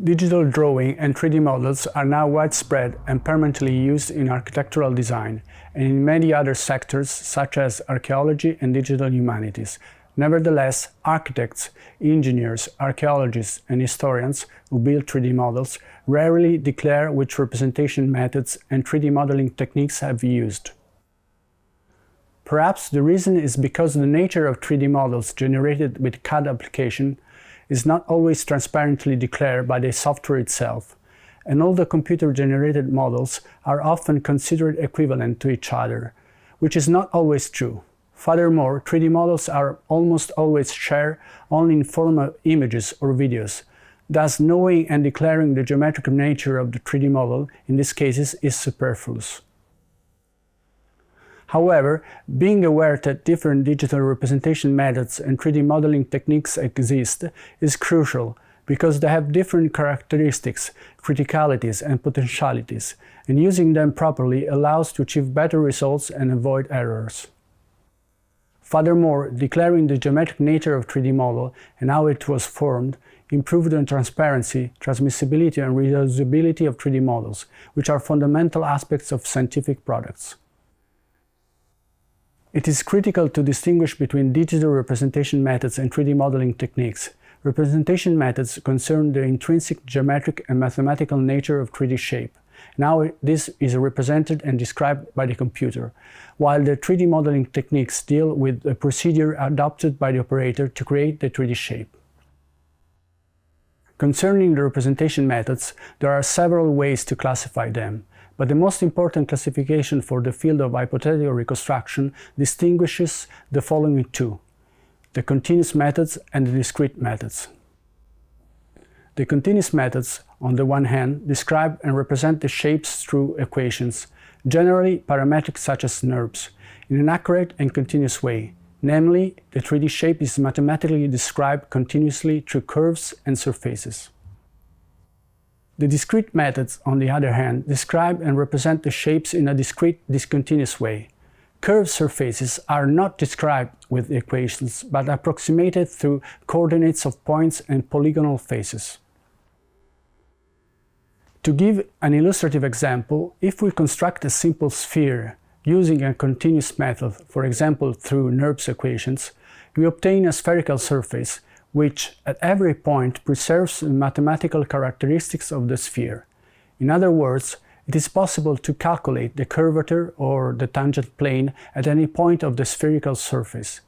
Digital drawing and 3D models are now widespread and permanently used in architectural design and in many other sectors such as archaeology and digital humanities. Nevertheless, architects, engineers, archaeologists, and historians who build 3D models rarely declare which representation methods and 3D modeling techniques have used. Perhaps the reason is because the nature of 3D models generated with CAD application is not always transparently declared by the software itself, and all the computer-generated models are often considered equivalent to each other, which is not always true. Furthermore, 3D models are almost always shared only in form of images or videos. Thus, knowing and declaring the geometric nature of the 3D model in these cases is superfluous. However, being aware that different digital representation methods and 3D modeling techniques exist is crucial because they have different characteristics, criticalities, and potentialities, and using them properly allows to achieve better results and avoid errors. Furthermore, declaring the geometric nature of 3D model and how it was formed improved the transparency, transmissibility, and reusability of 3D models, which are fundamental aspects of scientific products. It is critical to distinguish between digital representation methods and 3D modeling techniques. Representation methods concern the intrinsic geometric and mathematical nature of 3D shape. Now this is represented and described by the computer, while the 3D modeling techniques deal with the procedure adopted by the operator to create the 3D shape. Concerning the representation methods, there are several ways to classify them. But the most important classification for the field of hypothetical reconstruction distinguishes the following two: the continuous methods and the discrete methods. The continuous methods, on the one hand, describe and represent the shapes through equations, generally parametric such as NURBS, in an accurate and continuous way. Namely, the 3D shape is mathematically described continuously through curves and surfaces. The discrete methods, on the other hand, describe and represent the shapes in a discrete, discontinuous way. Curved surfaces are not described with equations, but approximated through coordinates of points and polygonal faces. To give an illustrative example, if we construct a simple sphere using a continuous method, for example through NURBS equations, we obtain a spherical surface which at every point preserves the mathematical characteristics of the sphere. In other words, it is possible to calculate the curvature or the tangent plane at any point of the spherical surface.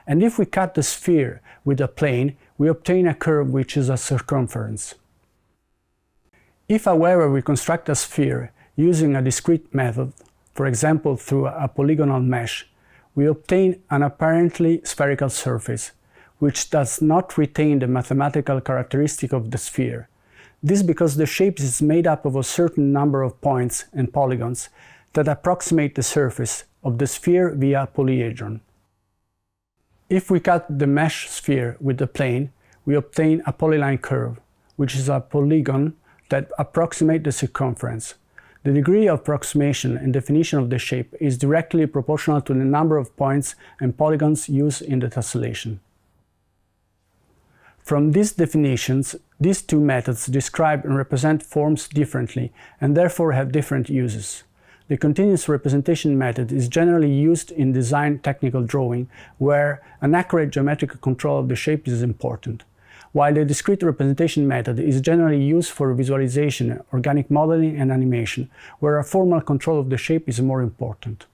And if we cut the sphere with a plane, we obtain a curve which is a circumference. If, however, we construct a sphere using a discrete method, for example through a polygonal mesh, we obtain an apparently spherical surface, which does not retain the mathematical characteristic of the sphere. This because the shape is made up of a certain number of points and polygons that approximate the surface of the sphere via polyhedron. If we cut the mesh sphere with the plane, we obtain a polyline curve, which is a polygon that approximates the circumference. The degree of approximation and definition of the shape is directly proportional to the number of points and polygons used in the tessellation. From these definitions, these two methods describe and represent forms differently and therefore have different uses. The continuous representation method is generally used in design technical drawing, where an accurate geometric control of the shape is important, while the discrete representation method is generally used for visualization, organic modeling, and animation, where a formal control of the shape is more important.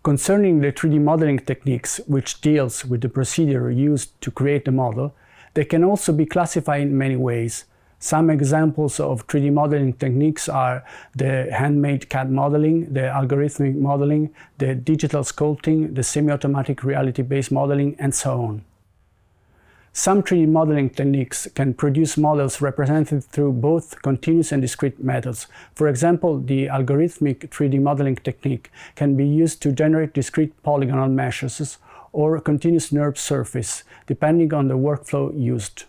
Concerning the 3D modeling techniques, which deals with the procedure used to create the model, they can also be classified in many ways. Some examples of 3D modeling techniques are the handmade CAD modeling, the algorithmic modeling, the digital sculpting, the semi-automatic reality-based modeling, and so on. Some 3D modeling techniques can produce models represented through both continuous and discrete methods. For example, the algorithmic 3D modeling technique can be used to generate discrete polygonal meshes or continuous NURBS surface, depending on the workflow used.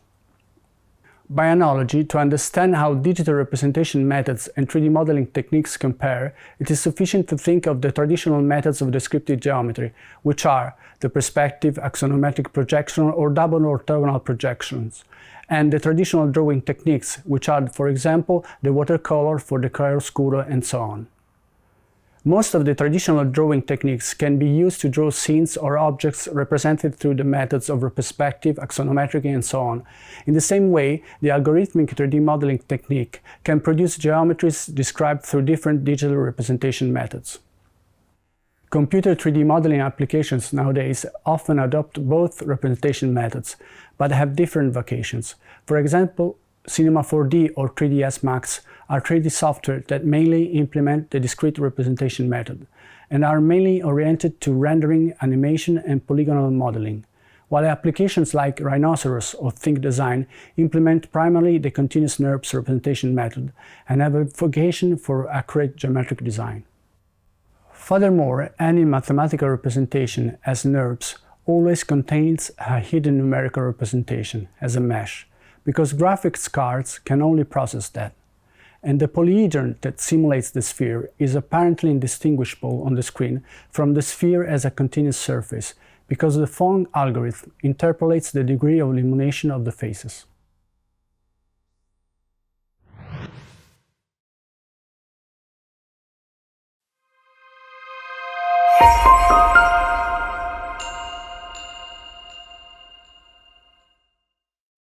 By analogy, to understand how digital representation methods and 3D modeling techniques compare, it is sufficient to think of the traditional methods of descriptive geometry, which are the perspective, axonometric projection, or double orthogonal projections, and the traditional drawing techniques, which are, for example, the watercolor for the chiaroscuro and so on. Most of the traditional drawing techniques can be used to draw scenes or objects represented through the methods of perspective, axonometric, and so on. In the same way, the algorithmic 3D modeling technique can produce geometries described through different digital representation methods. Computer 3D modeling applications nowadays often adopt both representation methods, but have different vocations. For example, Cinema 4D or 3ds Max are 3D software that mainly implement the discrete representation method and are mainly oriented to rendering, animation, and polygonal modeling, while applications like Rhinoceros or Think Design implement primarily the continuous NURBS representation method and have a vocation for accurate geometric design. Furthermore, any mathematical representation as NURBS always contains a hidden numerical representation as a mesh, because graphics cards can only process that. And the polyhedron that simulates the sphere is apparently indistinguishable on the screen from the sphere as a continuous surface, because the Phong algorithm interpolates the degree of illumination of the faces.